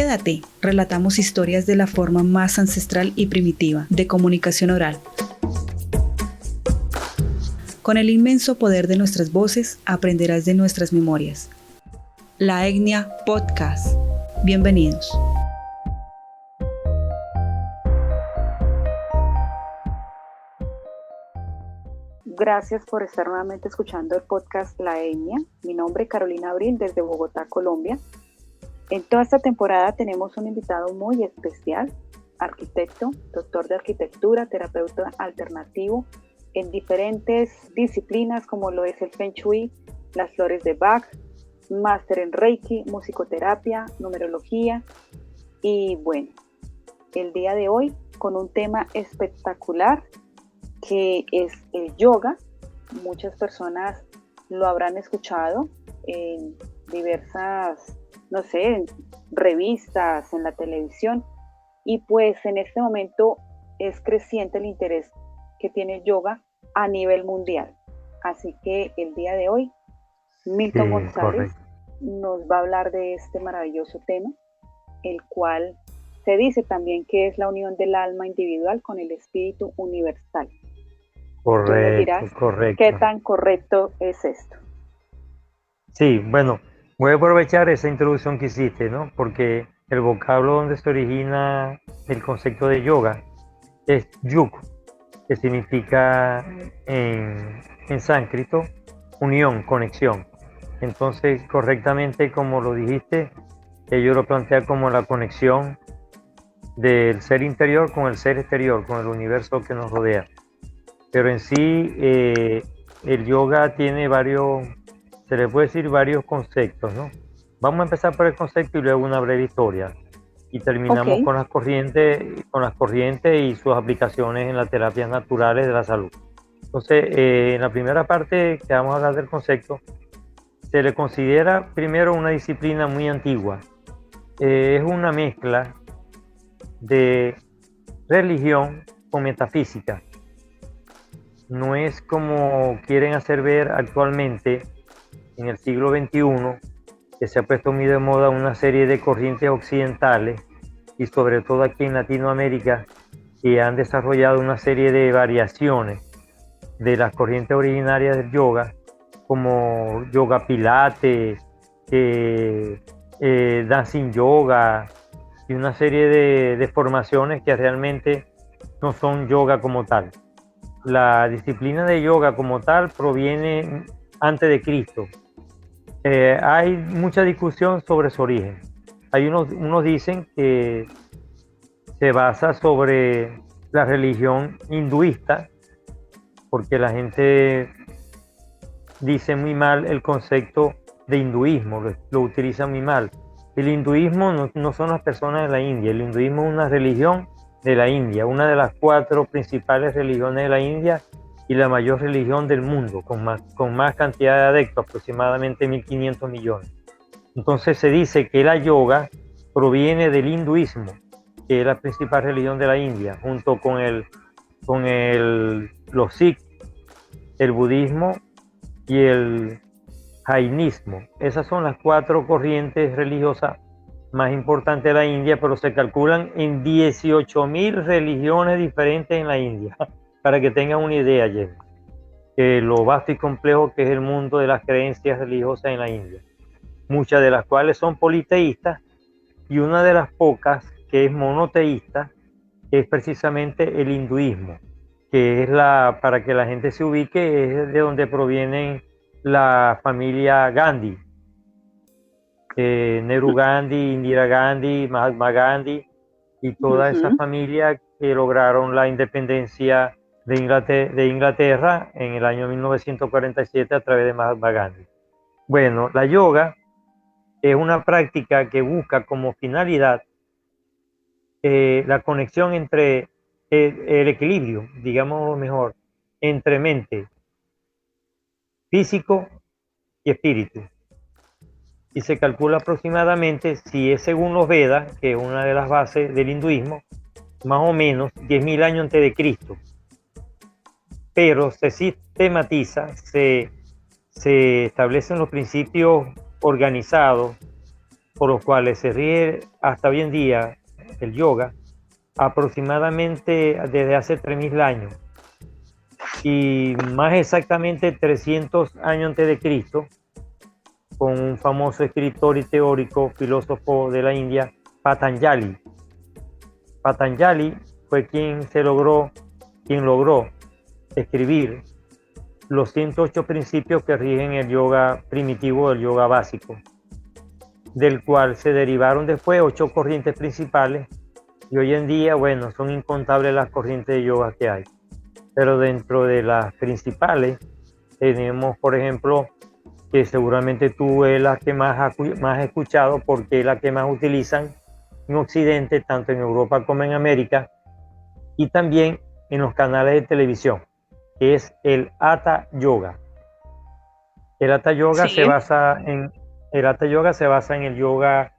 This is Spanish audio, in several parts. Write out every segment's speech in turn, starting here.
Quédate, relatamos historias de la forma más ancestral y primitiva de comunicación oral. Con el inmenso poder de nuestras voces, aprenderás de nuestras memorias. La Etnia Podcast. Bienvenidos. Gracias por estar nuevamente escuchando el podcast La Etnia. Mi nombre es Carolina Abril desde Bogotá, Colombia. En toda esta temporada tenemos un invitado muy especial, arquitecto, doctor de arquitectura, terapeuta alternativo en diferentes disciplinas como lo es el Feng Shui, las flores de Bach, máster en Reiki, musicoterapia, numerología y bueno, el día de hoy con un tema espectacular que es el yoga. Muchas personas lo habrán escuchado en diversas, en revistas, en la televisión, y pues en este momento es creciente el interés que tiene el yoga a nivel mundial. Así que el día de hoy, Milton González nos va a hablar de este maravilloso tema, el cual se dice también que es la unión del alma individual con el espíritu universal. Correcto, Tú me dirás qué tan correcto es esto. Sí, bueno, voy a aprovechar esa introducción que hiciste, ¿no? Porque el vocablo donde se origina el concepto de yoga es yug, que significa en sánscrito unión, conexión. Entonces, correctamente, como lo dijiste, ellos lo plantean como la conexión del ser interior con el ser exterior, con el universo que nos rodea. Pero en sí, el yoga tiene se le puede decir varios conceptos, ¿no? Vamos a empezar por el concepto y luego una breve historia. Y terminamos con las corrientes y sus aplicaciones en las terapias naturales de la salud. Entonces, en la primera parte que vamos a hablar del concepto, se le considera primero una disciplina muy antigua. Es una mezcla de religión con metafísica. No es como quieren hacer ver actualmente en el siglo XXI, que se ha puesto muy de moda una serie de corrientes occidentales y sobre todo aquí en Latinoamérica, que han desarrollado una serie de variaciones de las corrientes originarias del yoga, como yoga pilates, dancing yoga y una serie de formaciones que realmente no son yoga como tal. La disciplina de yoga como tal proviene antes de Cristo. Hay mucha discusión sobre su origen. Hay unos dicen que se basa sobre la religión hinduista, porque la gente dice muy mal el concepto de hinduismo, lo utiliza muy mal. El hinduismo no son las personas de la India, el hinduismo es una religión de la India, una de las 4 principales religiones de la India y la mayor religión del mundo, con más cantidad de adeptos, aproximadamente 1.500 millones. Entonces se dice que la yoga proviene del hinduismo, que es la principal religión de la India, junto con los sikhs, el budismo y el jainismo. Esas son las 4 corrientes religiosas más importantes de la India, pero se calculan en 18.000 religiones diferentes en la India, para que tengan una idea, Jenny, de lo vasto y complejo que es el mundo de las creencias religiosas en la India, muchas de las cuales son politeístas y una de las pocas que es monoteísta es precisamente el hinduismo, que es para que la gente se ubique, es de donde provienen la familia Gandhi, Nehru Gandhi, Indira Gandhi, Mahatma Gandhi y toda esa familia que lograron la independencia de Inglaterra en el año 1947 a través de Mahatma Gandhi. Bueno, la yoga es una práctica que busca como finalidad la conexión entre el equilibrio, digamos mejor, entre mente, físico y espíritu. Y se calcula aproximadamente, si es según los Vedas, que es una de las bases del hinduismo, más o menos 10.000 años antes de Cristo. Pero se sistematiza, se establecen los principios organizados por los cuales se rige hasta hoy en día el yoga, aproximadamente desde hace 3.000 años, y más exactamente 300 años antes de Cristo, con un famoso escritor y teórico, filósofo de la India, Patanjali. Patanjali fue quien logró escribir los 108 principios que rigen el yoga primitivo, el yoga básico, del cual se derivaron después 8 corrientes principales, y hoy en día, bueno, son incontables las corrientes de yoga que hay. Pero dentro de las principales tenemos, por ejemplo, que seguramente tú es la que más has escuchado, porque es la que más utilizan en Occidente, tanto en Europa como en América, y también en los canales de televisión, que es el Hatha Yoga. El Hatha Yoga Sí. se basa en el yoga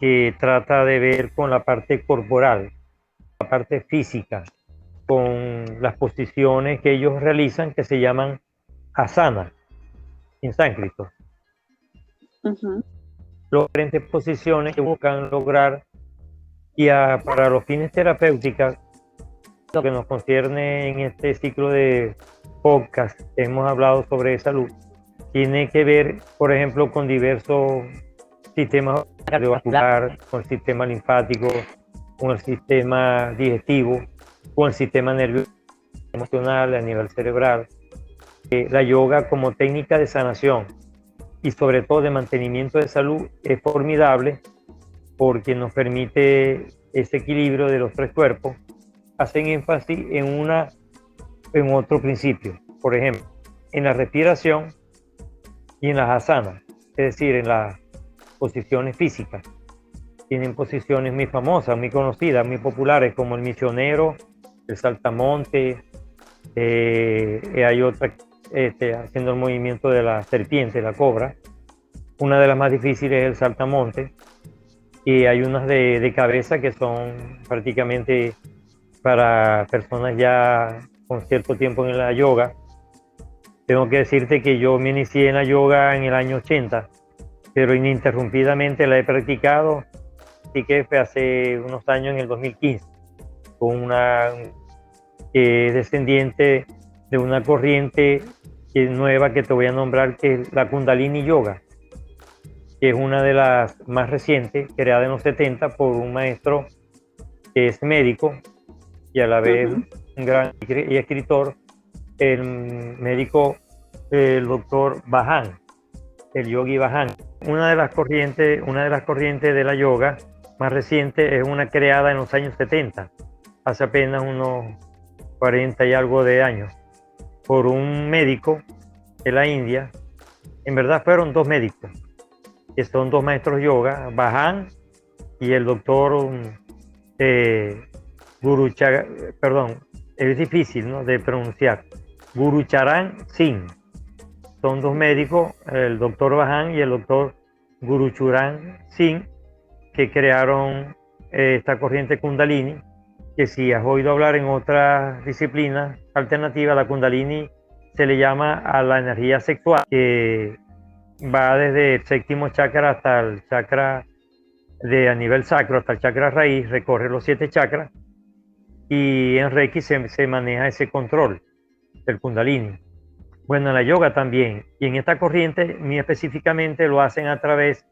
que trata de ver con la parte corporal, la parte física, con las posiciones que ellos realizan, que se llaman asana en sánscrito. Ujú. Las diferentes posiciones que buscan lograr, y para los fines terapéuticos, lo que nos concierne en este ciclo de podcast, hemos hablado sobre salud, tiene que ver, por ejemplo, con diversos sistemas cardiovasculares, con el sistema linfático, con el sistema digestivo, con el sistema nervioso, emocional, a nivel cerebral. La yoga como técnica de sanación y sobre todo de mantenimiento de salud es formidable, porque nos permite ese equilibrio de los 3 cuerpos. Hacen énfasis en otro principio, por ejemplo, en la respiración y en las asanas, es decir, en las posiciones físicas. Tienen posiciones muy famosas, muy conocidas, muy populares, como el misionero, el saltamonte, hay otra haciendo el movimiento de la serpiente, la cobra. Una de las más difíciles es el saltamonte, y hay unas de cabeza que son prácticamente para personas ya con cierto tiempo en la yoga. Tengo que decirte que yo me inicié en la yoga en el año 80, pero ininterrumpidamente la he practicado, así que fue hace unos años, en el 2015, con una descendiente de una corriente nueva que te voy a nombrar, que es la Kundalini Yoga, que es una de las más recientes, creada en los 70 por un maestro que es médico y a la vez un gran y escritor, el médico, el doctor Bajan, el yogi Bajan. Una de las corrientes de la yoga más reciente es una creada en los años 70, hace apenas unos 40 y algo de años, por un médico de la India. En verdad fueron 2 médicos, que son 2 maestros yoga, Bajan y el doctor es difícil, ¿no?, de pronunciar, Gurucharan Singh. Son 2 médicos, el doctor Bajan y el doctor Gurucharan Singh, que crearon esta corriente Kundalini, que si has oído hablar en otras disciplinas alternativas, la Kundalini se le llama a la energía sexual, que va desde el 7º chakra hasta el chakra a nivel sacro, hasta el chakra raíz, recorre los 7 chakras, y en Reiki se maneja ese control del Kundalini. Bueno, en la yoga también, y en esta corriente muy específicamente lo hacen a través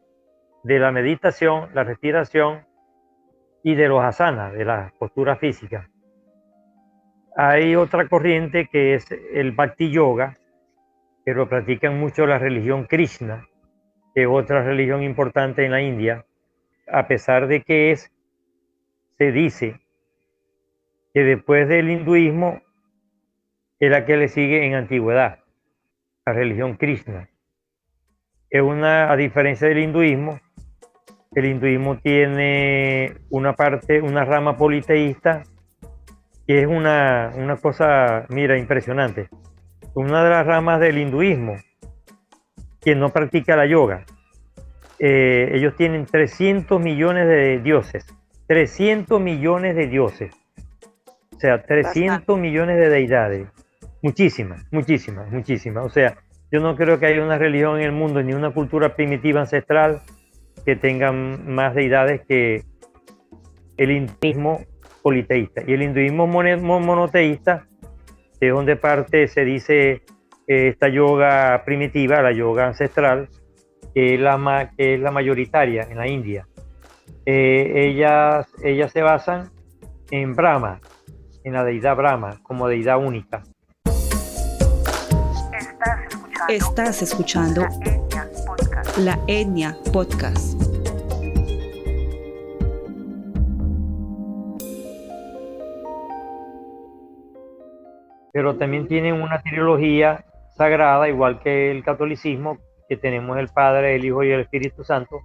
de la meditación, la respiración y de los asanas, de la postura física. Hay otra corriente que es el Bhakti Yoga, que lo practican mucho la religión Krishna, que es otra religión importante en la India, a pesar de que se dice que después del hinduismo es la que le sigue en antigüedad, la religión Krishna. A diferencia del hinduismo, el hinduismo tiene una rama politeísta, que es una cosa, mira, impresionante. Una de las ramas del hinduismo que no practica la yoga. Ellos tienen 300 millones de dioses. 300 millones de dioses. O sea, 300 millones de deidades. Muchísimas, muchísimas, muchísimas. O sea, yo no creo que haya una religión en el mundo, ni una cultura primitiva ancestral, que tengan más deidades que el hinduismo politeísta. Y el hinduismo monoteísta, de donde parte se dice esta yoga primitiva, la yoga ancestral, que es la mayoritaria en la India. Ellas se basan en Brahma, en la deidad Brahma, como deidad única. Estás escuchando La Etnia Podcast. Pero también tienen una trilogía sagrada, igual que el catolicismo, que tenemos el Padre, el Hijo y el Espíritu Santo.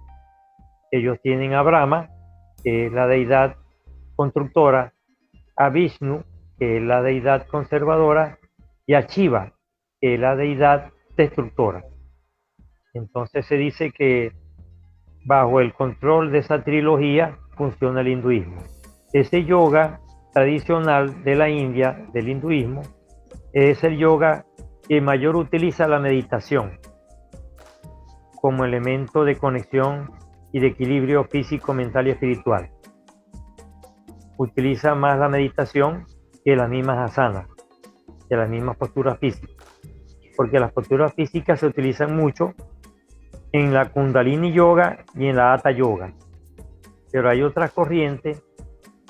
Ellos tienen a Brahma, que es la deidad constructora, a Vishnu, que es la deidad conservadora, y a Shiva, que es la deidad destructora. Entonces se dice que bajo el control de esa trilogía funciona el hinduismo. Ese yoga tradicional de la India, del hinduismo, es el yoga que mayor utiliza la meditación como elemento de conexión y de equilibrio físico, mental y espiritual. Utiliza más la meditación que las mismas asanas, que las mismas posturas físicas, porque las posturas físicas se utilizan mucho en la Kundalini Yoga y en la Hatha Yoga, pero hay otras corrientes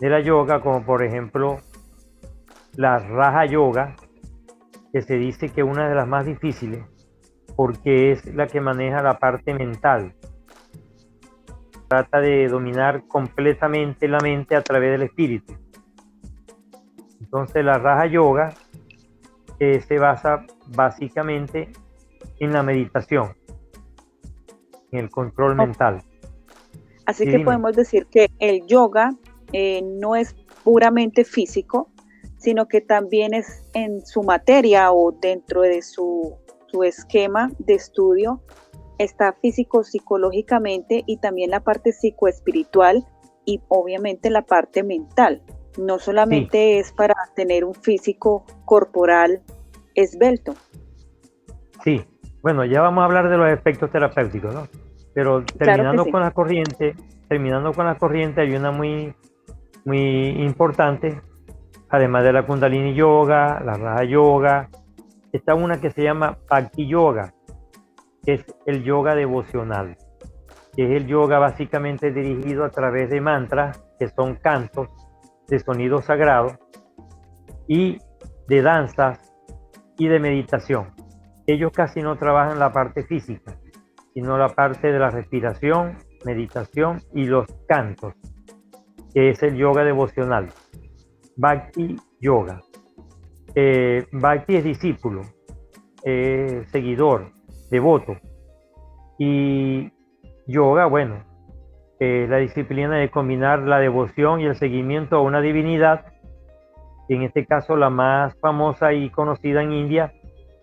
de la yoga, como por ejemplo la Raja Yoga, que se dice que es una de las más difíciles porque es la que maneja la parte mental. Trata de dominar completamente la mente a través del espíritu. Entonces la Raja Yoga se basa básicamente en la meditación, en el control mental. Así que podemos decir que el yoga no es puramente físico, sino que también es en su materia o dentro de su esquema de estudio, está físico, psicológicamente y también la parte psicoespiritual y obviamente la parte mental. No solamente es para tener un físico corporal esbelto. Sí, bueno, ya vamos a hablar de los aspectos terapéuticos, ¿no? Pero terminando con la corriente, hay una muy importante, además de la Kundalini Yoga, la Raja Yoga, está una que se llama Bhakti Yoga, que es el yoga devocional, que es el yoga básicamente dirigido a través de mantras, que son cantos de sonidos sagrados, y de danzas y de meditación. Ellos casi no trabajan la parte física, sino la parte de la respiración, meditación y los cantos, que es el yoga devocional. Bhakti Yoga. Bhakti es discípulo, seguidor, devoto. Y yoga, bueno, la disciplina de combinar la devoción y el seguimiento a una divinidad, en este caso la más famosa y conocida en India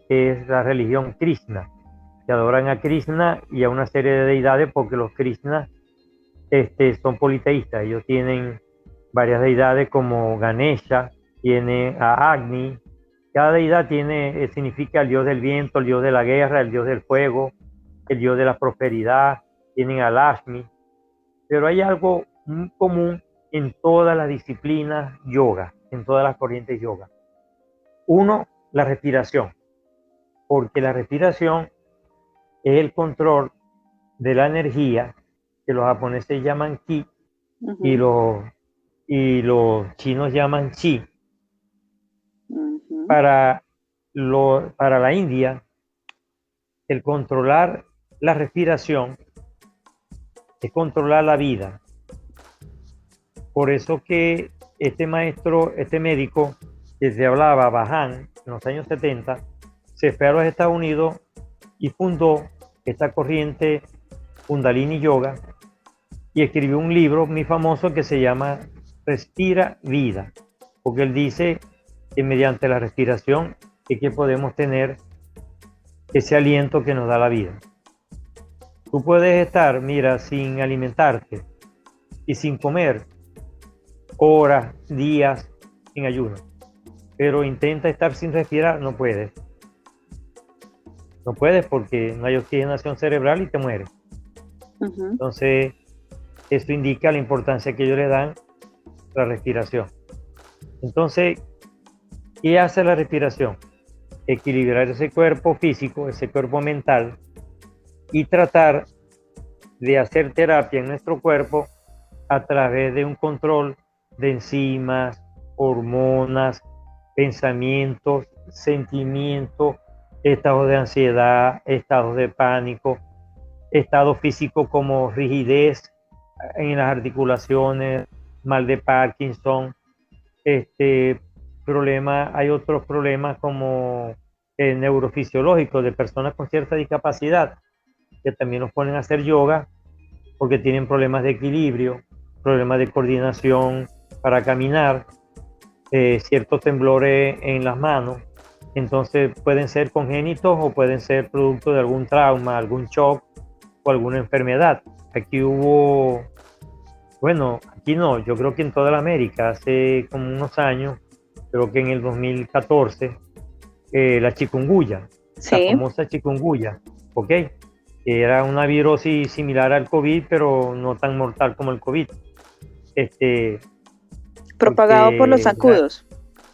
es la religión Krishna. Se adoran a Krishna y a una serie de deidades porque los Krishnas son politeístas. Ellos tienen varias deidades como Ganesha, tiene a Agni. Cada deidad significa el dios del viento, el dios de la guerra, el dios del fuego, el dios de la prosperidad, tienen a Lakshmi. Pero hay algo común en todas las disciplinas yoga, en todas las corrientes yoga. Uno, la respiración, porque la respiración es el control de la energía, que los japoneses llaman ki, y los chinos llaman chi. Para la India, el controlar la respiración es controlar la vida. Por eso que este médico que se hablaba, Bahan, en los años 70, se fue a los Estados Unidos y fundó esta corriente Kundalini Yoga y escribió un libro muy famoso que se llama Respira Vida, porque él dice que mediante la respiración es que podemos tener ese aliento que nos da la vida. Tú puedes estar, sin alimentarte y sin comer horas, días en ayuno, pero intenta estar sin respirar, no puedes. No puedes porque no hay oxigenación cerebral y te mueres. Ujú. Entonces, esto indica la importancia que ellos le dan a la respiración. Entonces, ¿qué hace la respiración? Equilibrar ese cuerpo físico, ese cuerpo mental, y tratar de hacer terapia en nuestro cuerpo a través de un control de enzimas, hormonas, pensamientos, sentimientos, estados de ansiedad, estados de pánico, estado físico como rigidez en las articulaciones, mal de Parkinson, hay otros problemas como neurofisiológicos de personas con cierta discapacidad que también nos ponen a hacer yoga porque tienen problemas de equilibrio, problemas de coordinación para caminar, ciertos temblores en las manos. Entonces pueden ser congénitos o pueden ser producto de algún trauma, algún shock o alguna enfermedad. Aquí aquí no, yo creo que en toda la América, hace como unos años, creo que en el 2014, la chikungunya, la Sí, famosa chikungunya, ¿ok? Era una virosis similar al COVID, pero no tan mortal como el COVID. propagado por los Porque zancudos.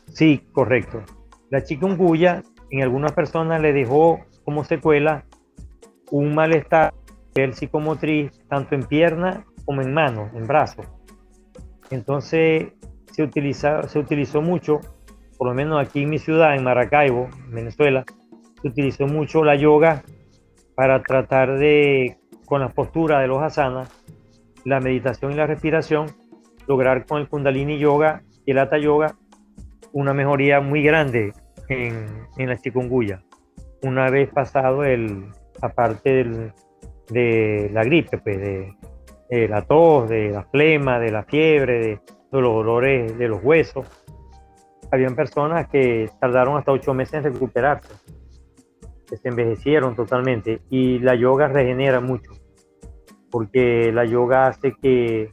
sí, correcto. La chikungunya en algunas personas le dejó como secuela un malestar el psicomotriz tanto en pierna como en manos, en brazos. Entonces se utilizó mucho, por lo menos aquí en mi ciudad, en Maracaibo, Venezuela, se utilizó mucho la yoga para tratar de, con la postura de los asanas, la meditación y la respiración, lograr con el Kundalini Yoga y el Hatha Yoga una mejoría muy grande en la chikungunya. Una vez pasado aparte de la gripe, pues de la tos, de la flema, de la fiebre, de los dolores de los huesos, habían personas que tardaron hasta 8 meses en recuperarse, que se envejecieron totalmente, y la yoga regenera mucho, porque la yoga hace que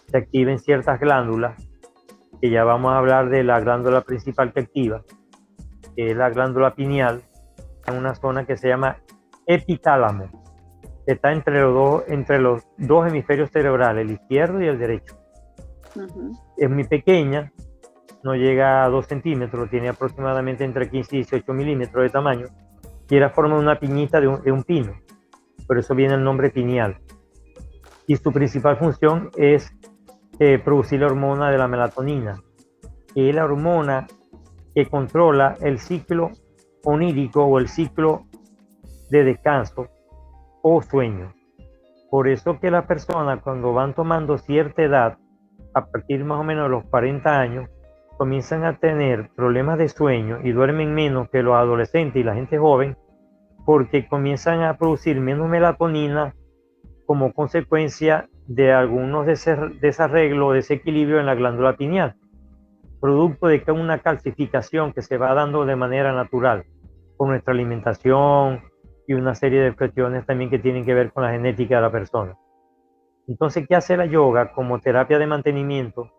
se activen ciertas glándulas, que ya vamos a hablar de la glándula principal que activa, que es la glándula pineal, en una zona que se llama epitálamo, que está entre los dos hemisferios cerebrales, el izquierdo y el derecho. Ujú. Es muy pequeña, no llega a 2 centímetros, tiene aproximadamente entre 15 y 18 milímetros de tamaño, y era forma de una piñita de un pino, por eso viene el nombre pineal. Y su principal función es producir la hormona de la melatonina, que es la hormona que controla el ciclo onírico o el ciclo de descanso o sueño. Por eso que las personas cuando van tomando cierta edad, a partir más o menos de los 40 años, comienzan a tener problemas de sueño y duermen menos que los adolescentes y la gente joven, porque comienzan a producir menos melatonina como consecuencia de algunos desarreglos o desequilibrio en la glándula pineal, producto de que una calcificación que se va dando de manera natural con nuestra alimentación y una serie de cuestiones también que tienen que ver con la genética de la persona. Entonces, ¿qué hace la yoga como terapia de mantenimiento?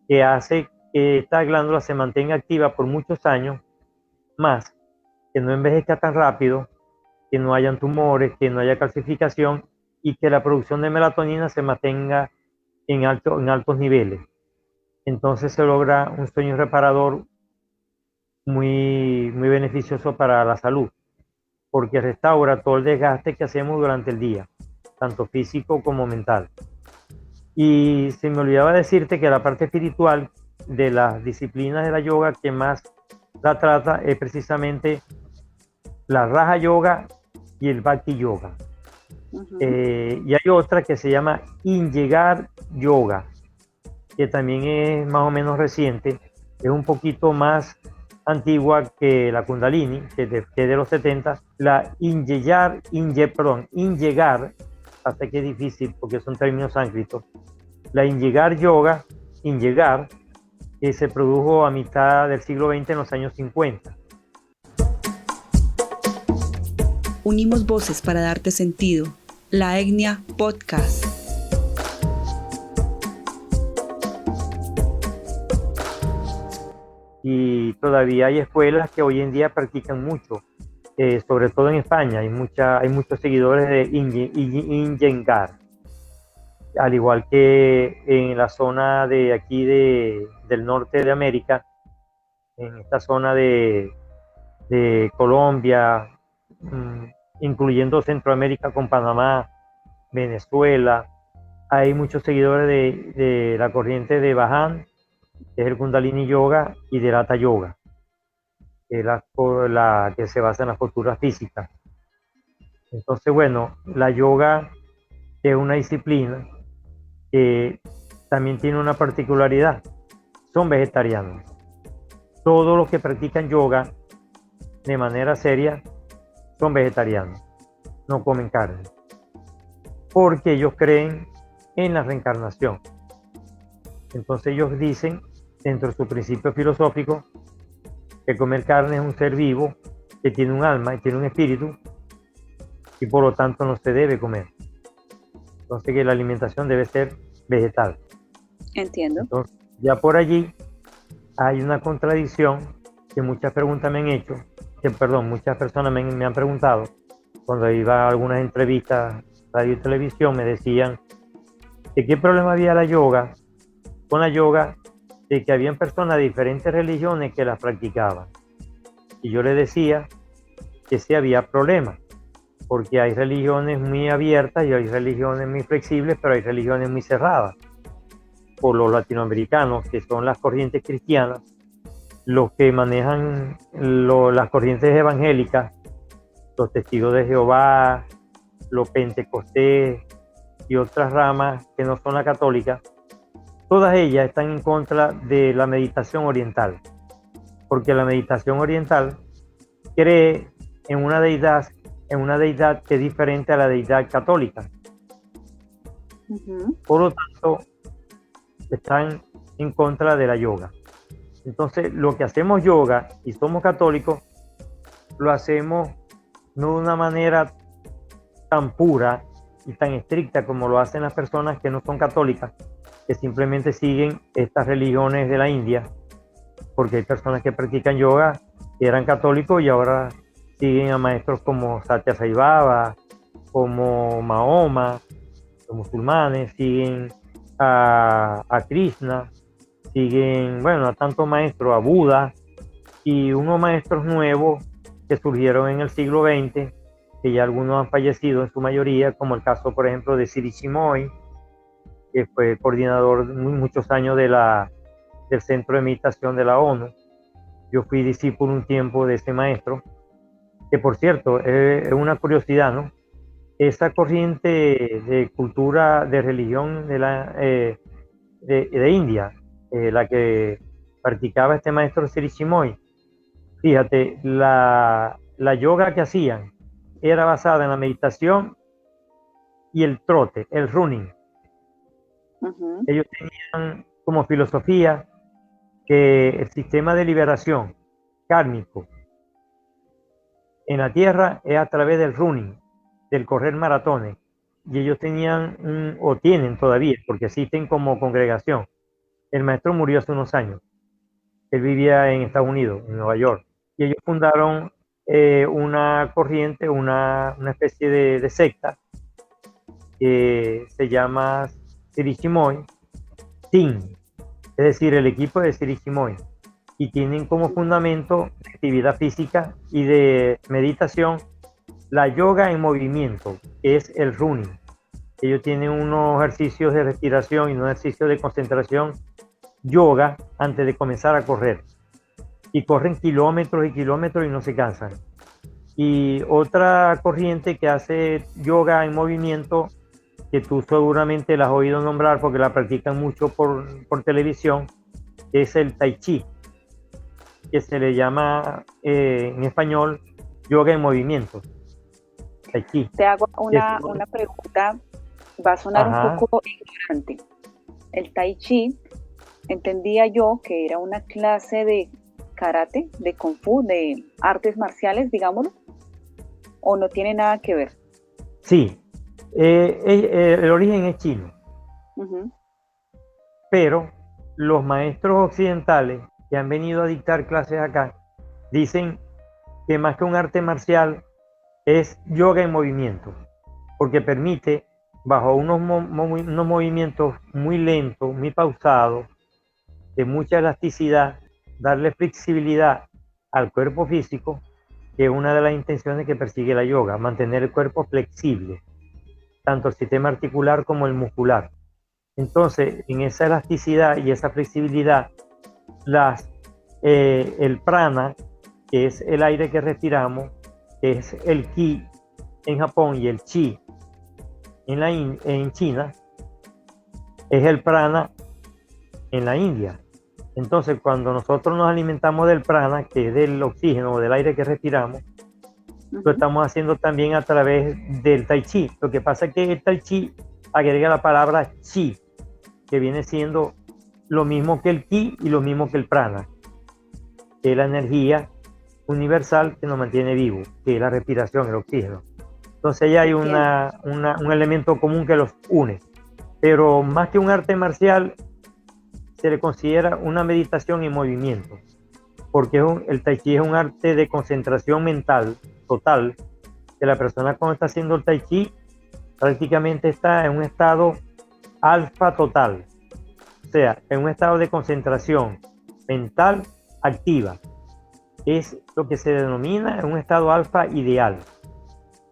Que hace que esta glándula se mantenga activa por muchos años más, que no envejezca tan rápido, que no hayan tumores, que no haya calcificación y que la producción de melatonina se mantenga en altos niveles. Entonces se logra un sueño reparador muy, muy beneficioso para la salud, porque restaura todo el desgaste que hacemos durante el día, tanto físico como mental. Y se me olvidaba decirte que la parte espiritual de las disciplinas de la yoga que más la trata es precisamente la Raja Yoga y el Bhakti Yoga. Ujú. Y hay otra que se llama Inyegar Yoga, que también es más o menos reciente, es un poquito más antigua que la Kundalini, que es de los 70. La Inyegar, hasta que es difícil porque son términos sánscritos. La Inyegar Yoga, que se produjo a mitad del siglo XX, en los años 50. Unimos voces para darte sentido. La Etnia Podcast. Y todavía hay escuelas que hoy en día practican mucho sobre todo en España, hay muchos seguidores de Iyengar, al igual que en la zona de aquí del norte de América, en esta zona de Colombia, incluyendo Centroamérica con Panamá, Venezuela. Hay muchos seguidores de la corriente de Bhajan, que es el Kundalini Yoga, y del Hatha Yoga, que es la que se basa en las posturas físicas. Entonces, bueno, la yoga es una disciplina que también tiene una particularidad. Son vegetarianos. Todos los que practican yoga de manera seria son vegetarianos. No comen carne. Porque ellos creen en la reencarnación. Entonces ellos dicen, dentro de su principio filosófico, que comer carne es un ser vivo que tiene un alma y tiene un espíritu y por lo tanto no se debe comer. Entonces que la alimentación debe ser vegetal. Entiendo. Entonces ya por allí hay una contradicción que muchas preguntas me han hecho, muchas personas me han preguntado cuando iba a algunas entrevistas, radio y televisión, me decían de qué problema había con la yoga, de que habían personas de diferentes religiones que las practicaban. Y yo les decía que sí había problemas, porque hay religiones muy abiertas y hay religiones muy flexibles, pero hay religiones muy cerradas. Por los latinoamericanos, que son las corrientes cristianas, los que manejan las corrientes evangélicas, los testigos de Jehová, los pentecostés y otras ramas que no son la católica, todas ellas están en contra de la meditación oriental, porque la meditación oriental cree en una deidad que es diferente a la deidad católica. Por lo tanto, están en contra de la yoga. Entonces, lo que hacemos yoga y somos católicos, lo hacemos no de una manera tan pura y tan estricta como lo hacen las personas que no son católicas, que simplemente siguen estas religiones de la India, porque hay personas que practican yoga que eran católicos y ahora siguen a maestros como Satya Sai Baba, como Mahoma, los musulmanes, siguen a Krishna, siguen, bueno, a tantos maestros, a Buda, y unos maestros nuevos que surgieron en el siglo XX, que ya algunos han fallecido en su mayoría, como el caso, por ejemplo, de Sri Chinmoy, que fue coordinador muchos años del Centro de Meditación de la ONU. Yo fui discípulo un tiempo de ese maestro, que por cierto, es una curiosidad, ¿no? Esa corriente de cultura, de religión de India, la que practicaba este maestro Sri Chinmoy, fíjate, la yoga que hacían era basada en la meditación y el trote, el running. Ellos tenían como filosofía que el sistema de liberación kármico en la Tierra es a través del running, del correr maratones. Y ellos tenían, o tienen todavía, porque existen como congregación. El maestro murió hace unos años. Él vivía en Estados Unidos, en Nueva York. Y ellos fundaron una corriente, una especie de secta que se llama Sri Chinmoy Team, es decir, el equipo de Sri Chinmoy. Y tienen como fundamento de actividad física y de meditación la yoga en movimiento, que es el running. Ellos tienen unos ejercicios de respiración y unos ejercicios de concentración yoga antes de comenzar a correr. Y corren kilómetros y kilómetros y no se cansan. Y otra corriente que hace yoga en movimiento, que tú seguramente la has oído nombrar porque la practican mucho por televisión, es el Tai Chi, que se le llama en español yoga en movimiento. Tai Chi. Te hago una pregunta, va a sonar un poco ignorante. El Tai Chi, entendía yo que era una clase de karate, de kung fu, de artes marciales, digámoslo, o no tiene nada que ver. Sí, el origen es chino, pero los maestros occidentales que han venido a dictar clases acá dicen que más que un arte marcial es yoga en movimiento, porque permite, bajo unos movimientos muy lentos, muy pausados, de mucha elasticidad, darle flexibilidad al cuerpo físico, que es una de las intenciones que persigue la yoga, mantener el cuerpo flexible, tanto el sistema articular como el muscular. Entonces, en esa elasticidad y esa flexibilidad, el prana, que es el aire que respiramos, que es el ki en Japón y el chi en China, es el prana en la India. Entonces, cuando nosotros nos alimentamos del prana, que es del oxígeno o del aire que respiramos, lo estamos haciendo también a través del tai chi. Lo que pasa es que el tai chi agrega la palabra chi, que viene siendo lo mismo que el ki y lo mismo que el prana, que es la energía universal que nos mantiene vivos, que es la respiración, el oxígeno. Entonces ya hay un elemento común que los une. Pero más que un arte marcial, se le considera una meditación en movimiento, porque el tai chi es un arte de concentración mental total, que la persona cuando está haciendo el tai chi prácticamente está en un estado alfa total, o sea, en un estado de concentración mental activa. Es lo que se denomina un estado alfa ideal.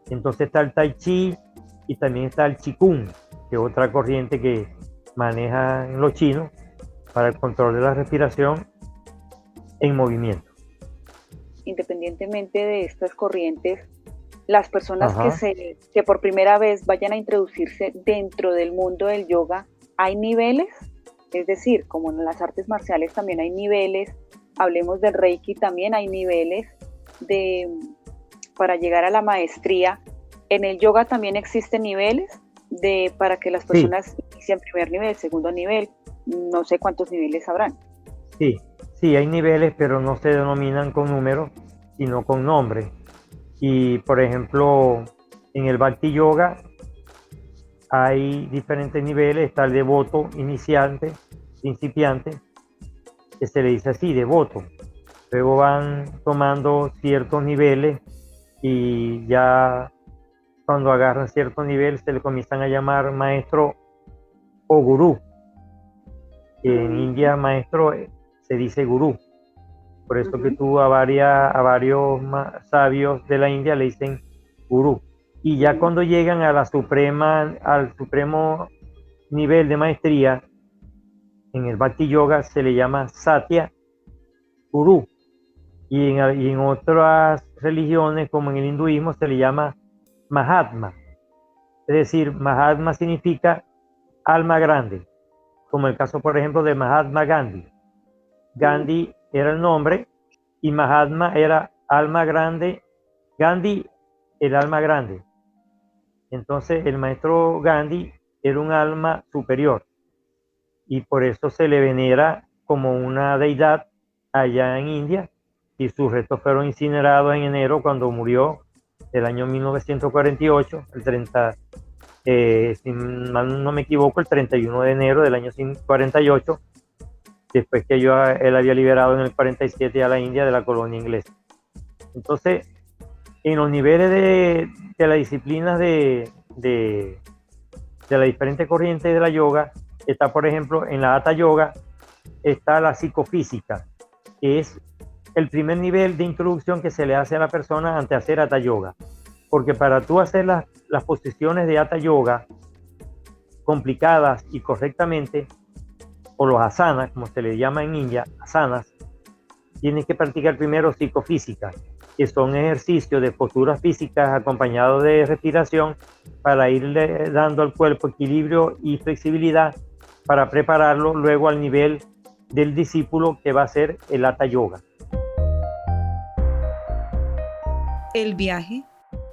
Entonces está el tai chi y también está el qigong, que es otra corriente que manejan los chinos para el control de la respiración en movimiento. Independientemente de estas corrientes, las personas que por primera vez vayan a introducirse dentro del mundo del yoga, ¿hay niveles? Es decir, como en las artes marciales también hay niveles, hablemos del Reiki, también hay niveles para llegar a la maestría. ¿En el yoga también existen niveles para que las personas inicien primer nivel, segundo nivel? No sé cuántos niveles habrán. Sí, hay niveles, pero no se denominan con números, sino con nombres. Y, por ejemplo, en el Bhakti Yoga hay diferentes niveles. Está el devoto iniciante, principiante, que se le dice así, devoto. Luego van tomando ciertos niveles y ya cuando agarran cierto nivel se le comienzan a llamar maestro o gurú. En India maestro se dice gurú. Por eso que tú a varios sabios de la India le dicen gurú. Y ya cuando llegan al supremo nivel de maestría, en el Bhakti Yoga se le llama Satya Guru. Y en otras religiones, como en el hinduismo, se le llama Mahatma. Es decir, Mahatma significa alma grande, como el caso, por ejemplo, de Mahatma Gandhi. Gandhi era el nombre y Mahatma era alma grande. Gandhi, el alma grande. Entonces, el maestro Gandhi era un alma superior y por eso se le venera como una deidad allá en India, y sus restos fueron incinerados en enero cuando murió del año 1948, si mal no me equivoco, el 31 de enero del año 48, después que él había liberado en el 47 a la India de la colonia inglesa. Entonces, en los niveles de las disciplinas de las diferentes corrientes de la yoga, está, por ejemplo, en la Hatha Yoga, está la psicofísica, que es el primer nivel de introducción que se le hace a la persona antes de hacer Hatha Yoga. Porque para tú hacer las posiciones de Hatha Yoga complicadas y correctamente, o los asanas, como se le llama en India, asanas, tienes que practicar primero psicofísica, que son ejercicios de posturas físicas acompañados de respiración para irle dando al cuerpo equilibrio y flexibilidad para prepararlo luego al nivel del discípulo que va a hacer el Hatha Yoga. El viaje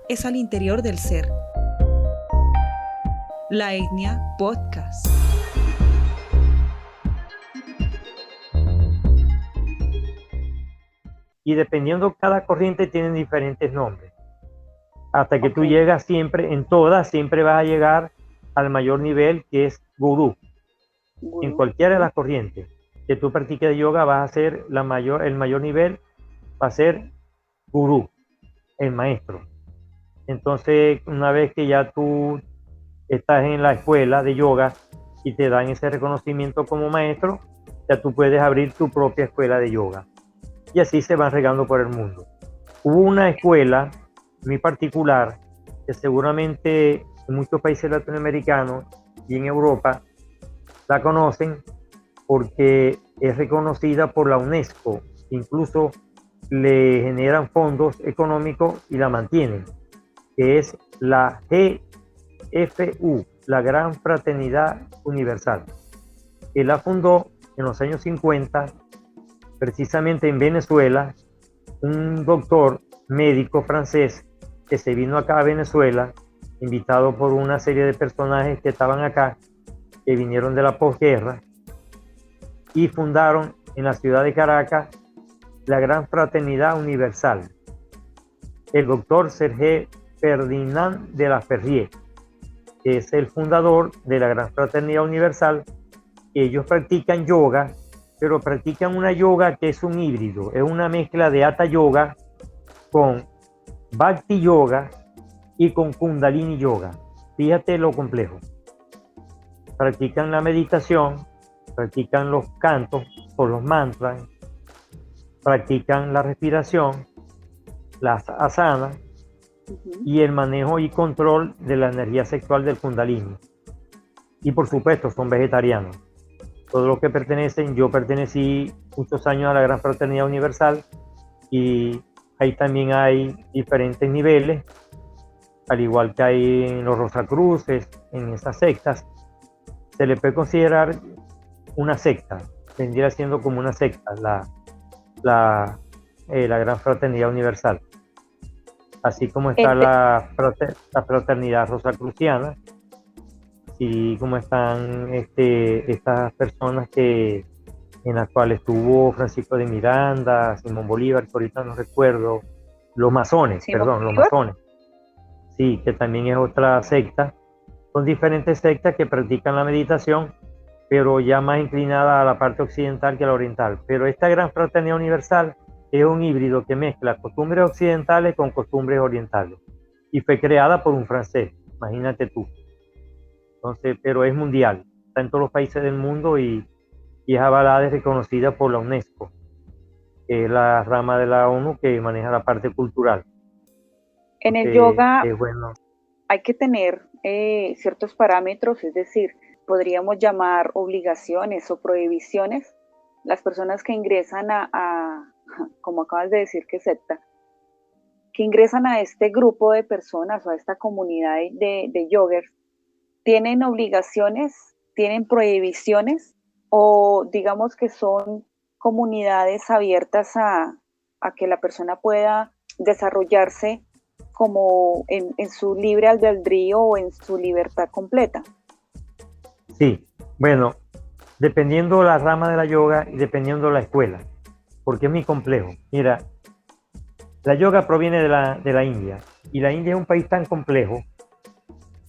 es al interior del ser. La Etnia Podcast. Y dependiendo, cada corriente tiene diferentes nombres. Hasta que tú llegas siempre, en todas, siempre vas a llegar al mayor nivel, que es gurú. En cualquiera de las corrientes que tú practiques yoga, vas a ser el mayor nivel, va a ser gurú, el maestro. Entonces, una vez que ya tú estás en la escuela de yoga y te dan ese reconocimiento como maestro, ya tú puedes abrir tu propia escuela de yoga. Y así se van regando por el mundo. Hubo una escuela muy particular que seguramente en muchos países latinoamericanos y en Europa la conocen porque es reconocida por la UNESCO. Incluso le generan fondos económicos y la mantienen, que es la GFU, la Gran Fraternidad Universal, que la fundó en los años 50, precisamente en Venezuela, un doctor médico francés que se vino acá a Venezuela, invitado por una serie de personajes que estaban acá, que vinieron de la posguerra, y fundaron en la ciudad de Caracas la Gran Fraternidad Universal. El doctor Serge Ferdinand de la Ferrier, que es el fundador de la Gran Fraternidad Universal. Ellos practican yoga, pero practican una yoga que es un híbrido, es una mezcla de Hatha Yoga con Bhakti Yoga y con Kundalini Yoga. Fíjate lo complejo. Practican la meditación, practican los cantos o los mantras, practican la respiración, las asanas y el manejo y control de la energía sexual del Kundalini. Y por supuesto son vegetarianos. Todos los que pertenecen, yo pertenecí muchos años a la Gran Fraternidad Universal y ahí también hay diferentes niveles, al igual que hay en los Rosacruces, en esas sectas. Se le puede considerar una secta, vendría siendo como una secta, la Gran Fraternidad Universal. Así como está la Fraternidad Rosacruciana, y como están estas personas en las cuales estuvo Francisco de Miranda, Simón Bolívar, que ahorita no recuerdo, los masones, los masones, sí, que también es otra secta. Son diferentes sectas que practican la meditación, pero ya más inclinada a la parte occidental que a la oriental. Pero esta Gran Fraternidad Universal es un híbrido que mezcla costumbres occidentales con costumbres orientales, y fue creada por un francés, imagínate tú. Entonces, pero es mundial, está en todos los países del mundo y es avalada y reconocida por la UNESCO, que es la rama de la ONU que maneja la parte cultural. En el yoga hay que tener ciertos parámetros, es decir, podríamos llamar obligaciones o prohibiciones. Las personas que ingresan como acabas de decir, que secta, que ingresan a este grupo de personas o a esta comunidad de yogers, ¿tienen obligaciones, tienen prohibiciones, o digamos que son comunidades abiertas a que la persona pueda desarrollarse como en su libre albedrío o en su libertad completa? Sí, bueno, dependiendo la rama de la yoga y dependiendo la escuela, porque es muy complejo. Mira, la yoga proviene de la India, y la India es un país tan complejo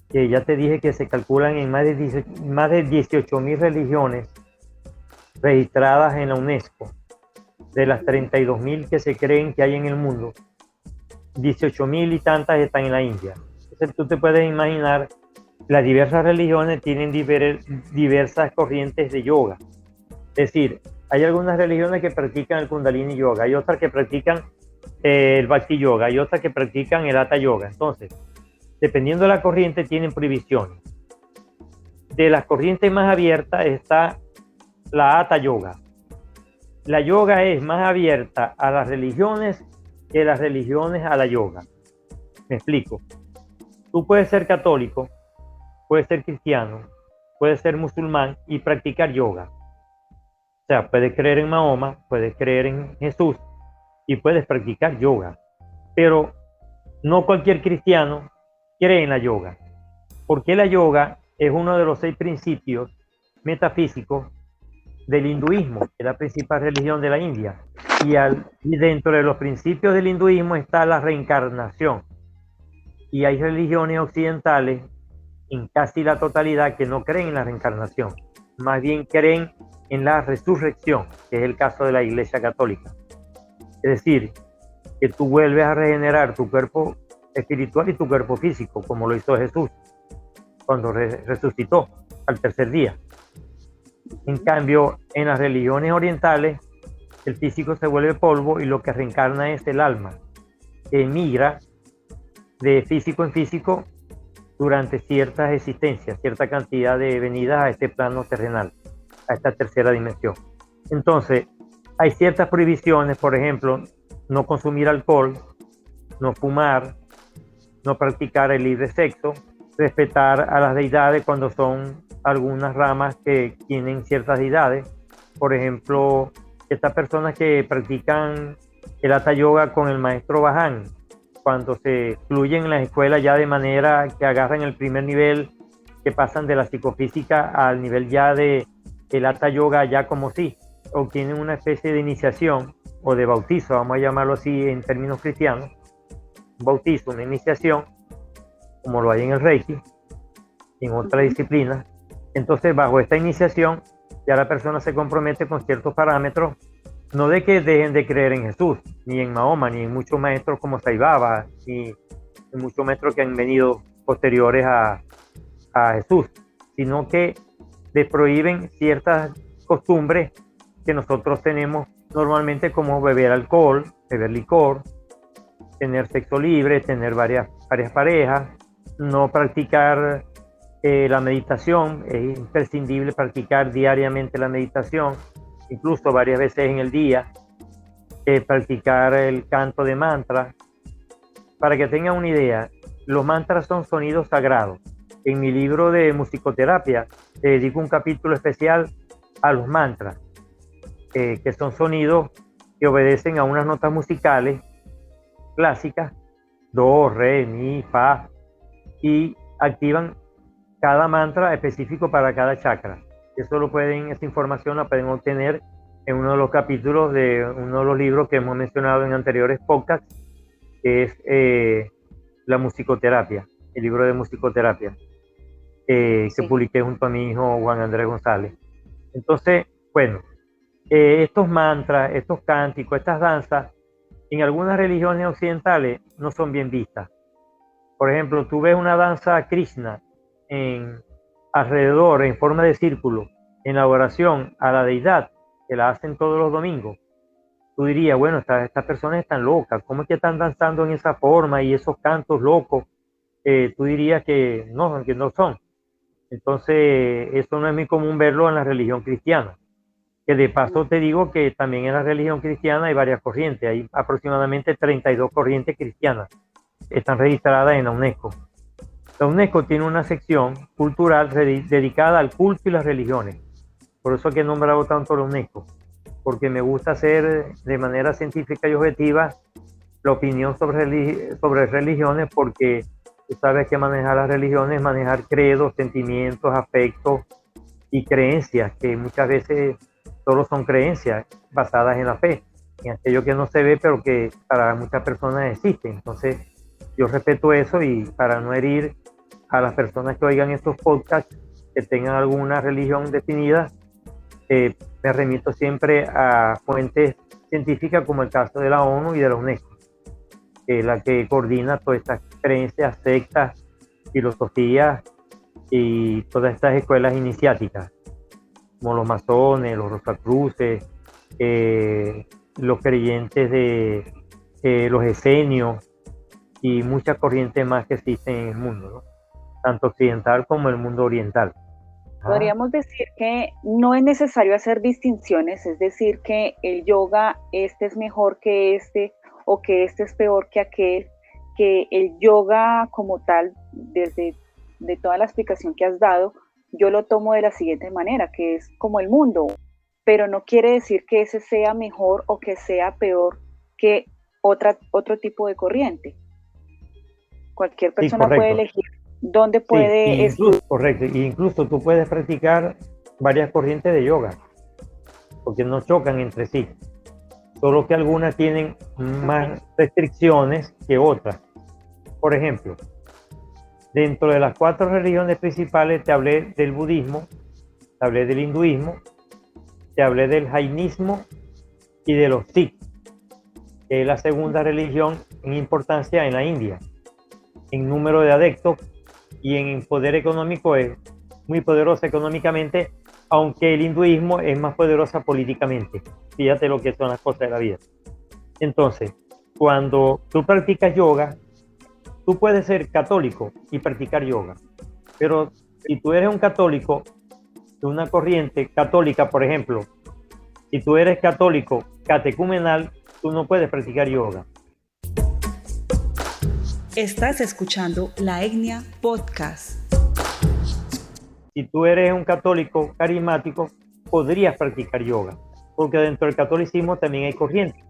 que ya te dije que se calculan en más de 18.000 religiones registradas en la UNESCO. De las 32.000 que se creen que hay en el mundo, 18.000 y tantas están en la India. Entonces tú te puedes imaginar, las diversas religiones tienen diversas corrientes de yoga. Es decir, hay algunas religiones que practican el Kundalini Yoga, hay otras que practican el Bhakti Yoga, hay otras que practican el Hatha Yoga. Entonces, dependiendo de la corriente, tienen prohibiciones. De las corrientes más abiertas está la Hatha Yoga. La yoga es más abierta a las religiones que las religiones a la yoga. Me explico. Tú puedes ser católico, puedes ser cristiano, puedes ser musulmán y practicar yoga. O sea, puedes creer en Mahoma, puedes creer en Jesús y puedes practicar yoga. Pero no cualquier cristiano cree en la yoga, porque la yoga es uno de los 6 principios metafísicos del hinduismo, que es la principal religión de la India. Y dentro de los principios del hinduismo está la reencarnación. Y hay religiones occidentales, en casi la totalidad, que no creen en la reencarnación, más bien creen en la resurrección, que es el caso de la Iglesia Católica. Es decir, que tú vuelves a regenerar tu cuerpo espiritual y tu cuerpo físico, como lo hizo Jesús cuando resucitó al tercer día. En cambio, en las religiones orientales, el físico se vuelve polvo y lo que reencarna es el alma, que emigra de físico en físico durante ciertas existencias, cierta cantidad de venidas a este plano terrenal, a esta tercera dimensión. Entonces, hay ciertas prohibiciones, por ejemplo, no consumir alcohol, no fumar, no practicar el libre sexo, respetar a las deidades cuando son algunas ramas que tienen ciertas deidades. Por ejemplo, estas personas que practican el Hatha Yoga con el maestro Baján, cuando se excluyen en las escuelas ya de manera que agarran el primer nivel, que pasan de la psicofísica al nivel ya de el Hatha Yoga, ya como si obtienen una especie de iniciación o de bautizo, vamos a llamarlo así en términos cristianos, un bautizo, una iniciación, como lo hay en el Reiki, en otra disciplina. Entonces, bajo esta iniciación, ya la persona se compromete con ciertos parámetros, no de que dejen de creer en Jesús, ni en Mahoma, ni en muchos maestros como Sai Baba, ni en muchos maestros que han venido posteriores a Jesús, sino que les prohíben ciertas costumbres que nosotros tenemos normalmente, como beber alcohol, beber licor, tener sexo libre, tener varias parejas, no practicar la meditación. Es imprescindible practicar diariamente la meditación, incluso varias veces en el día, practicar el canto de mantras. Para que tengan una idea, los mantras son sonidos sagrados. En mi libro de musicoterapia dedico un capítulo especial a los mantras, que son sonidos que obedecen a unas notas musicales clásicas, do, re, mi, fa, y activan cada mantra específico para cada chakra. Esa información la pueden obtener en uno de los capítulos de uno de los libros que hemos mencionado en anteriores podcasts, que es la musicoterapia, el libro de musicoterapia, que publiqué junto a mi hijo Juan Andrés González. Entonces, bueno, estos mantras, estos cánticos, estas danzas, en algunas religiones occidentales no son bien vistas. Por ejemplo, tú ves una danza Krishna alrededor, en forma de círculo, en la oración a la deidad, que la hacen todos los domingos. Tú dirías, bueno, estas personas están locas, ¿cómo es que están danzando en esa forma y esos cantos locos? Tú dirías que no son. Entonces, eso no es muy común verlo en la religión cristiana. Que de paso te digo que también en la religión cristiana hay varias corrientes, hay aproximadamente 32 corrientes cristianas, están registradas en la UNESCO. La UNESCO tiene una sección cultural dedicada al culto y las religiones. Por eso que he nombrado tanto la UNESCO, porque me gusta hacer de manera científica y objetiva la opinión sobre religiones, porque tú sabes que manejar las religiones, manejar credos, sentimientos, afectos y creencias, que muchas veces solo son creencias basadas en la fe, en aquello que no se ve, pero que para muchas personas existe. Entonces, yo respeto eso, y para no herir a las personas que oigan estos podcasts que tengan alguna religión definida, me remito siempre a fuentes científicas, como el caso de la ONU y de la UNESCO, que es la que coordina todas estas creencias, sectas, filosofías y todas estas escuelas iniciáticas, como los masones, los rosacruces, los creyentes de los esenios y muchas corrientes más que existen en el mundo, ¿no? Tanto occidental como el mundo oriental. Podríamos decir que no es necesario hacer distinciones, es decir, que el yoga, este es mejor que este, o que este es peor que aquel, que el yoga como tal, desde de toda la explicación que has dado, yo lo tomo de la siguiente manera, que es como el mundo, pero no quiere decir que ese sea mejor o que sea peor que otro tipo de corriente. Cualquier persona puede elegir dónde puede... Correcto, y incluso tú puedes practicar varias corrientes de yoga, porque no chocan entre sí, solo que algunas tienen más restricciones que otras. Por ejemplo, dentro de las 4 religiones principales te hablé del budismo, te hablé del hinduismo, te hablé del jainismo y de los Sikh. que es la segunda religión en importancia en la India, en número de adeptos y en poder económico es muy poderosa económicamente, aunque el hinduismo es más poderosa políticamente. Fíjate lo que son las cosas de la vida. Entonces, cuando tú practicas yoga, tú puedes ser católico y practicar yoga, pero si tú eres un católico de una corriente católica, por ejemplo, si tú eres católico catecumenal, tú no puedes practicar yoga. Estás escuchando La Etnia Podcast. Si tú eres un católico carismático, podrías practicar yoga, porque dentro del catolicismo también hay corrientes.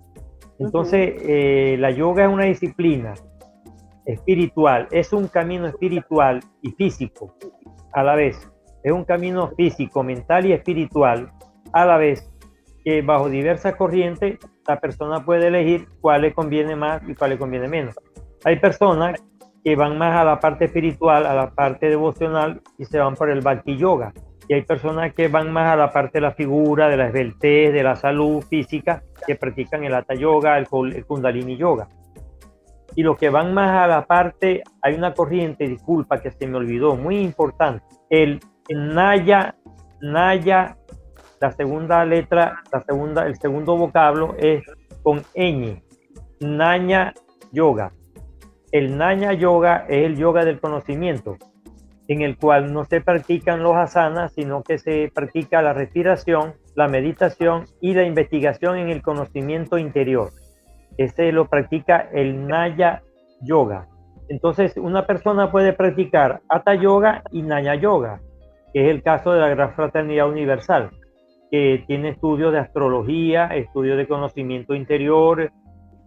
Entonces, la yoga es una disciplina espiritual, es un camino espiritual y físico a la vez. Es un camino físico, mental y espiritual a la vez, que bajo diversas corrientes la persona puede elegir cuál le conviene más y cuál le conviene menos. Hay personas que van más a la parte espiritual, a la parte devocional y se van por el Bhakti Yoga. Y hay personas que van más a la parte de la figura, de la esbeltez, de la salud física, que practican el Hatha Yoga, el Kundalini Yoga. Y los que van más a la parte, hay una corriente, disculpa que se me olvidó, muy importante, el Nyaya, la segunda letra, el segundo vocablo es con ñ, Nyaya Yoga. El Nyaya Yoga es el yoga del conocimiento, en el cual no se practican los asanas, sino que se practica la respiración, la meditación y la investigación en el conocimiento interior. Ese lo practica el Nyaya Yoga. Entonces, una persona puede practicar Hatha Yoga y Nyaya Yoga, que es el caso de la Gran Fraternidad Universal, que tiene estudios de astrología, estudios de conocimiento interior.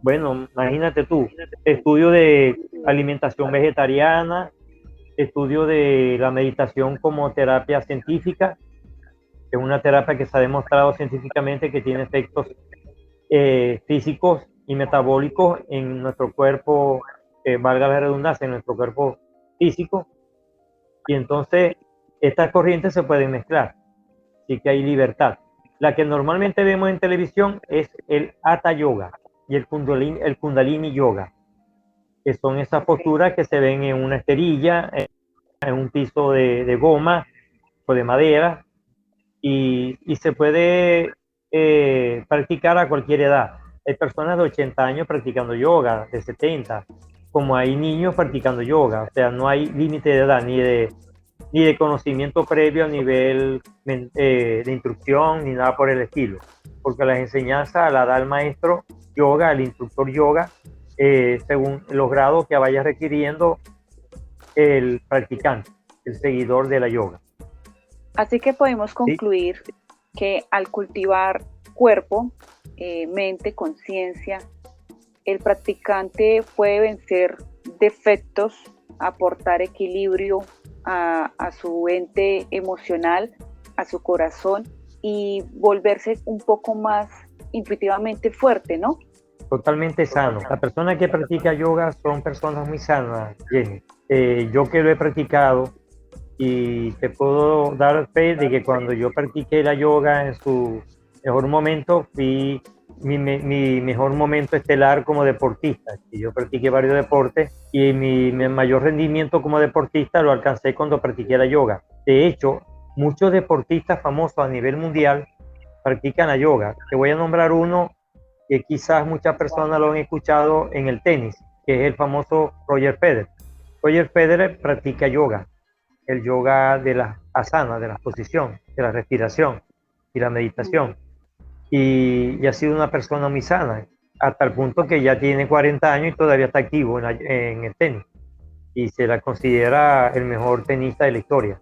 Bueno, imagínate tú, estudio de alimentación vegetariana, estudio de la meditación como terapia científica, que es una terapia que se ha demostrado científicamente que tiene efectos físicos y metabólicos en nuestro cuerpo, valga la redundancia, en nuestro cuerpo físico. Y entonces estas corrientes se pueden mezclar, así que hay libertad. La que normalmente vemos en televisión es el Hatha Yoga y el Kundalini Yoga, que son esas posturas que se ven en una esterilla, en un piso de goma o de madera, y se puede practicar a cualquier edad. Hay personas de 80 años practicando yoga, de 70, como hay niños practicando yoga. O sea, no hay límite de edad, ni de conocimiento previo a nivel de instrucción, ni nada por el estilo. Porque las enseñanzas las da el maestro yoga, el instructor yoga, según los grados que vaya requiriendo el practicante, el seguidor de la yoga. Así que podemos concluir que al cultivar cuerpo, mente, conciencia, el practicante puede vencer defectos, aportar equilibrio a su ente emocional, a su corazón y volverse un poco más intuitivamente fuerte, ¿no? Totalmente sano. Las personas que practican yoga son personas muy sanas, Jenny. Yo que lo he practicado y te puedo dar fe de que cuando yo practiqué la yoga en su mejor momento, fui mi mejor momento estelar como deportista. Yo practiqué varios deportes y mi mayor rendimiento como deportista lo alcancé cuando practiqué la yoga. De hecho, muchos deportistas famosos a nivel mundial practican la yoga. Te voy a nombrar uno que quizás muchas personas lo han escuchado en el tenis, que es el famoso Roger Federer. Roger Federer practica yoga, el yoga de las asanas, de la posición, de la respiración y la meditación. Y ha sido una persona muy sana, hasta el punto que ya tiene 40 años y todavía está activo en el tenis. Y se la considera el mejor tenista de la historia.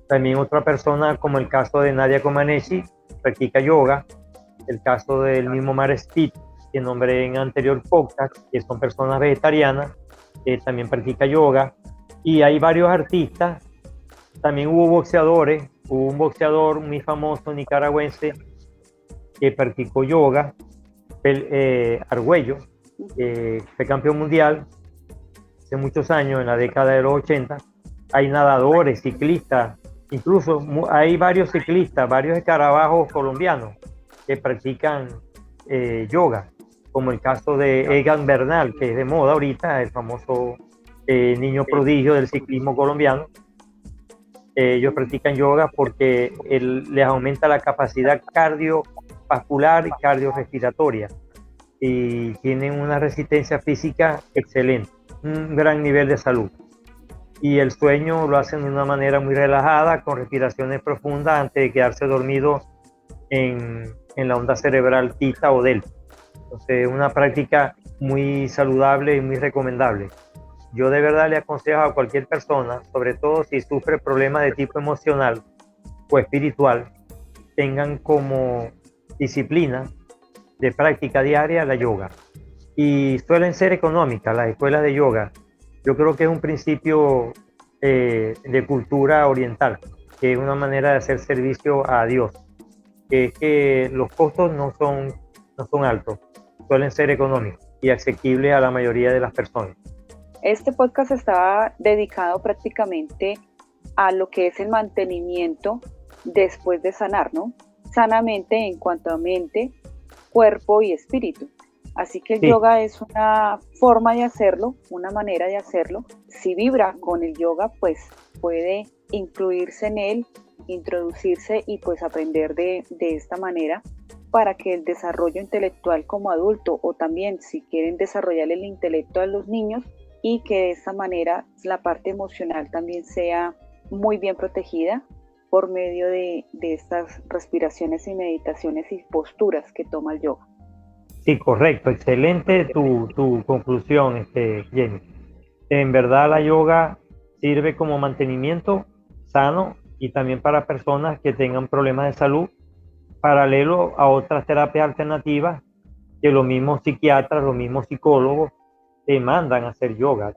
También otra persona, como el caso de Nadia Comaneci, practica yoga. El caso del mismo Mar Speed, que nombré en anterior podcast, que son personas vegetarianas, que también practica yoga. Y hay varios artistas. También hubo boxeadores. Hubo un boxeador muy famoso nicaragüense que practicó yoga, Argüello, fue campeón mundial hace muchos años, en la década de los 80. Hay nadadores, ciclistas, incluso hay varios ciclistas, varios escarabajos colombianos que practican yoga. como el caso de Egan Bernal, que es de moda ahorita, el famoso niño prodigio del ciclismo colombiano. Ellos practican yoga porque les aumenta la capacidad cardiovascular y cardiorrespiratoria y tienen una resistencia física excelente, un gran nivel de salud. Y el sueño lo hacen de una manera muy relajada, con respiraciones profundas antes de quedarse dormido en la onda cerebral Theta o Delta. Entonces, una práctica muy saludable y muy recomendable. Yo de verdad le aconsejo a cualquier persona, sobre todo si sufre problemas de tipo emocional o espiritual, tengan como disciplina de práctica diaria la yoga. Y suelen ser económicas las escuelas de yoga. Yo creo que es un principio de cultura oriental, que es una manera de hacer servicio a Dios, que es que los costos no son altos, suelen ser económicos y asequibles a la mayoría de las personas. Este podcast estaba dedicado prácticamente a lo que es el mantenimiento después de sanar, ¿no? Sanamente en cuanto a mente, cuerpo y espíritu. Así que el yoga es una forma de hacerlo, una manera de hacerlo. Si vibra con el yoga, pues puede incluirse en él, introducirse y pues aprender de esta manera para que el desarrollo intelectual como adulto, o también si quieren desarrollar el intelecto a los niños, y que de esta manera la parte emocional también sea muy bien protegida por medio de estas respiraciones y meditaciones y posturas que toma el yoga. Sí, correcto, excelente tu conclusión, Jenny. En verdad la yoga sirve como mantenimiento sano y también para personas que tengan problemas de salud, paralelo a otras terapias alternativas que los mismos psiquiatras, los mismos psicólogos te mandan a hacer yoga,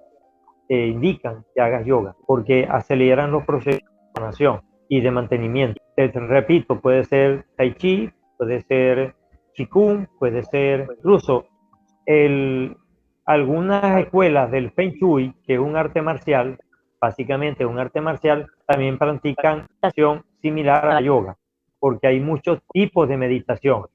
te indican que hagas yoga, porque aceleran los procesos de sanación y de mantenimiento. Te repito, puede ser tai chi, puede ser qigong, puede ser incluso algunas escuelas del Feng Shui, que es un arte marcial, básicamente un arte marcial, también practican meditación similar a la yoga, porque hay muchos tipos de meditación.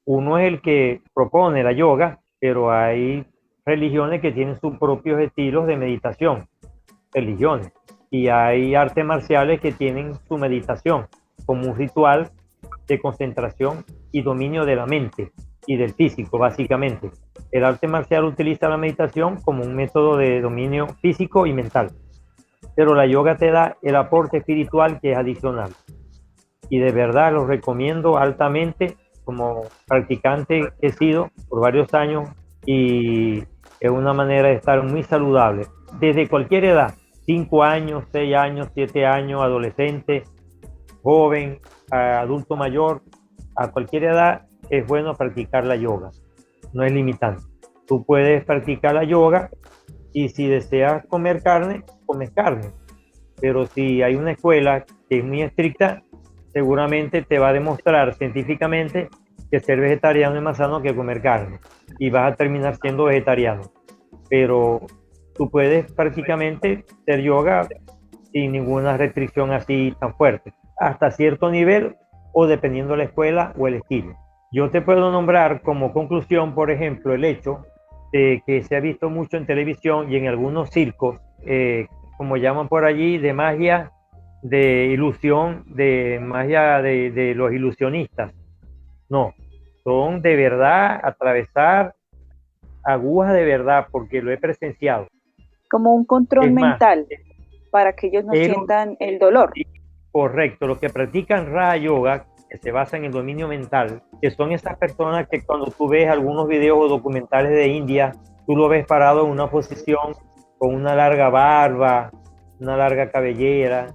Uno es el que propone la yoga, pero hay religiones que tienen sus propios estilos de meditación, religiones, y hay artes marciales que tienen su meditación como un ritual de concentración y dominio de la mente y del físico, básicamente. El arte marcial utiliza la meditación como un método de dominio físico y mental, pero la yoga te da el aporte espiritual que es adicional, y de verdad lo recomiendo altamente. Como practicante he sido por varios años y es una manera de estar muy saludable desde cualquier edad, 5 años, 6 años, 7 años, adolescente, joven, adulto mayor, a cualquier edad es bueno practicar la yoga, no es limitante. Tú puedes practicar la yoga y si deseas comer carne, comes carne, pero si hay una escuela que es muy estricta, seguramente te va a demostrar científicamente que ser vegetariano es más sano que comer carne y vas a terminar siendo vegetariano. Pero tú puedes prácticamente hacer yoga sin ninguna restricción así tan fuerte, hasta cierto nivel o dependiendo de la escuela o el estilo. Yo te puedo nombrar como conclusión, por ejemplo, el hecho de que se ha visto mucho en televisión y en algunos circos, como llaman por allí, de magia de ilusión, de magia de los ilusionistas. No, son de verdad atravesar agujas de verdad, porque lo he presenciado. Como un control mental, para que ellos no sientan el dolor. Correcto, los que practican Raja Yoga, que se basa en el dominio mental, que son esas personas que cuando tú ves algunos videos o documentales de India, tú lo ves parado en una posición con una larga barba, una larga cabellera,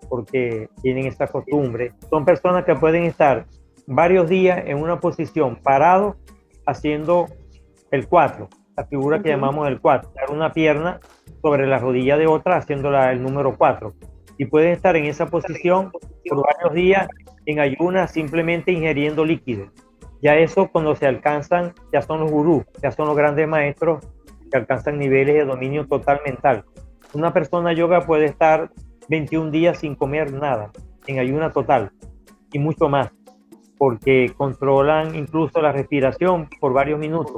porque tienen esa costumbre. Son personas que pueden estar varios días en una posición parado haciendo el 4, la figura que llamamos el 4, una pierna sobre la rodilla de otra haciéndola el número 4, y pueden estar en esa posición por varios días en ayunas simplemente ingiriendo líquidos. Ya eso cuando se alcanzan, ya son los gurús, ya son los grandes maestros que alcanzan niveles de dominio total mental. Una persona yoga puede estar 21 días sin comer nada, en ayuna total, y mucho más, porque controlan incluso la respiración por varios minutos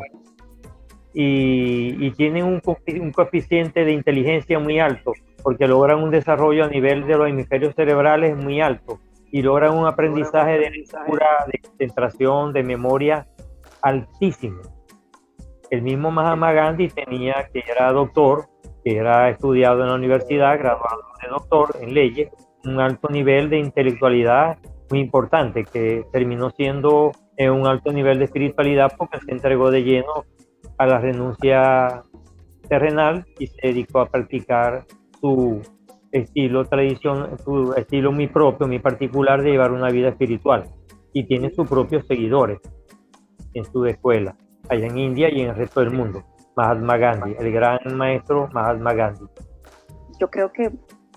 y tienen un coeficiente de inteligencia muy alto, porque logran un desarrollo a nivel de los hemisferios cerebrales muy alto y logran un aprendizaje de lectura, de concentración, de memoria altísimo. El mismo Mahatma Gandhi tenía, que era doctor, que era estudiado en la universidad, graduado de doctor en leyes, un alto nivel de intelectualidad muy importante, que terminó siendo un alto nivel de espiritualidad porque se entregó de lleno a la renuncia terrenal y se dedicó a practicar su estilo su estilo muy propio, muy particular de llevar una vida espiritual, y tiene sus propios seguidores en su escuela, allá en India y en el resto del mundo. Mahatma Gandhi, el gran maestro Mahatma Gandhi. Yo creo que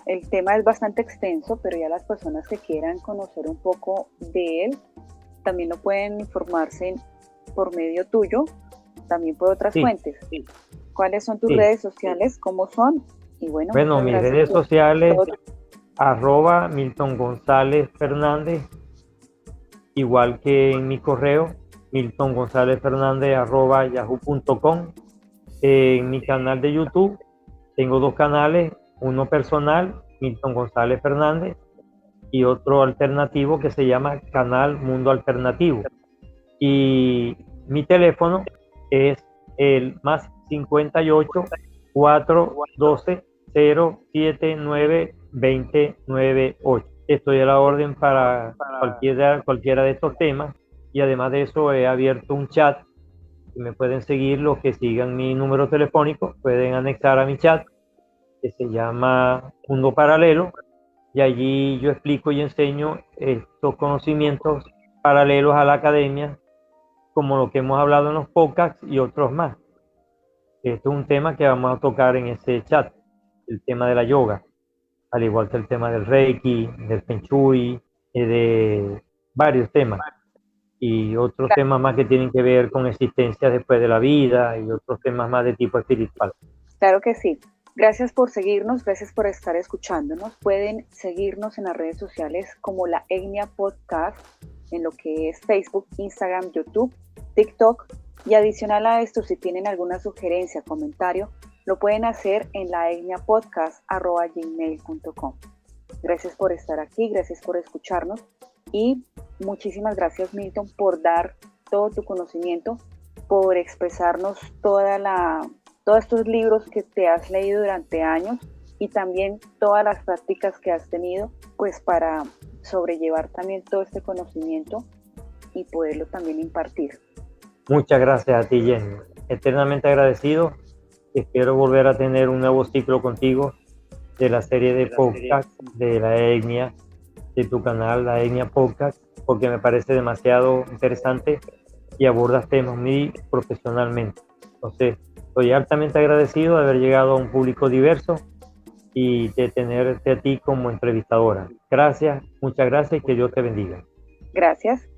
el tema es bastante extenso, pero ya las personas que quieran conocer un poco de él, también lo pueden informarse por medio tuyo, también por otras fuentes. Sí. ¿Cuáles son tus redes sociales? ¿Cómo son? Y bueno, mis redes sociales, @ Milton González Fernández, igual que en mi correo, miltongonzalezfernandez@yahoo.com. En mi canal de YouTube tengo 2 canales, uno personal, Milton González Fernández, y otro alternativo que se llama Canal Mundo Alternativo. Y mi teléfono es el +58 412 079 2098. Estoy a la orden para cualquiera de estos temas, y además de eso he abierto un chat y me pueden seguir. Los que sigan mi número telefónico pueden anexar a mi chat, que se llama Mundo Paralelo, y allí yo explico y enseño estos conocimientos paralelos a la academia, como lo que hemos hablado en los podcasts y otros más. Esto es un tema que vamos a tocar en ese chat, el tema de la yoga, al igual que el tema del Reiki, del Feng Shui, de varios temas, y otros temas más que tienen que ver con existencia después de la vida, y otros temas más de tipo espiritual. Claro que sí. Gracias por seguirnos, gracias por estar escuchándonos. Pueden seguirnos en las redes sociales como La Etnia Podcast, en lo que es Facebook, Instagram, YouTube, TikTok. Y adicional a esto, si tienen alguna sugerencia, comentario, lo pueden hacer en laetniapodcast@gmail.com. Gracias por estar aquí, gracias por escucharnos, y muchísimas gracias, Milton, por dar todo tu conocimiento, por expresarnos todos estos libros que te has leído durante años, y también todas las prácticas que has tenido, pues para sobrellevar también todo este conocimiento y poderlo también impartir. Muchas gracias a ti, Jenny. Eternamente agradecido. Espero volver a tener un nuevo ciclo contigo de la serie de podcast de La Etnia, de tu canal La Etnia Podcast, porque me parece demasiado interesante y abordas temas muy profesionalmente. Entonces, estoy altamente agradecido de haber llegado a un público diverso y de tenerte a ti como entrevistadora. Gracias, muchas gracias, y que Dios te bendiga. Gracias.